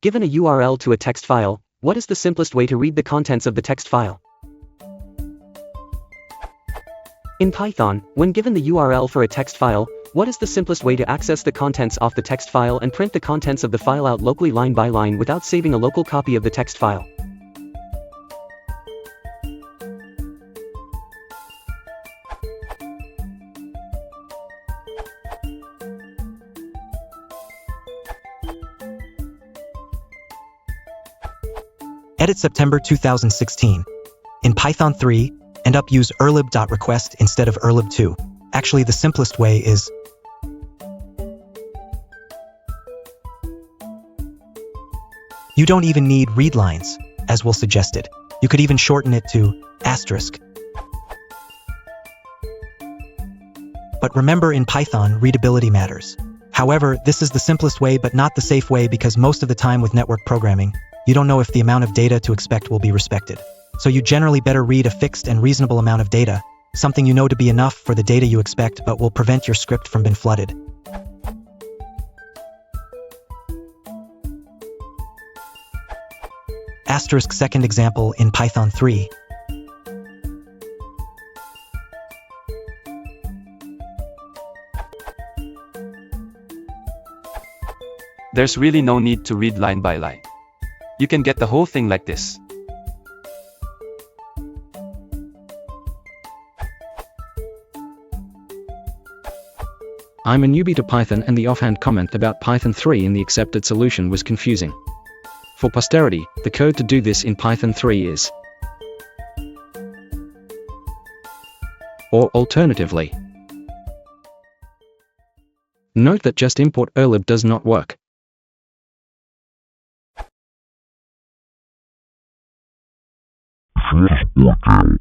Given a URL to a text file, what is the simplest way to read the contents of the text file? In Python, when given the URL for a text file, what is the simplest way to access the contents of the text file and print the contents of the file out locally line by line without saving a local copy of the text file? Edit September 2016. In Python 3, end up use erlib.request instead of erlib2. Actually, the simplest way is you don't even need read lines, as Will suggested. You could even shorten it to asterisk. But remember, in Python, readability matters. However, this is the simplest way but not the safe way, because most of the time with network programming, you don't know if the amount of data to expect will be respected. So you generally better read a fixed and reasonable amount of data, something you know to be enough for the data you expect but will prevent your script from being flooded. Asterisk second example in Python 3. There's really no need to read line by line. You can get the whole thing like this. I'm a newbie to Python, and the offhand comment about Python 3 in the accepted solution was confusing. For posterity, the code to do this in Python 3 is, or alternatively, note that just import erlib does not work. Source portal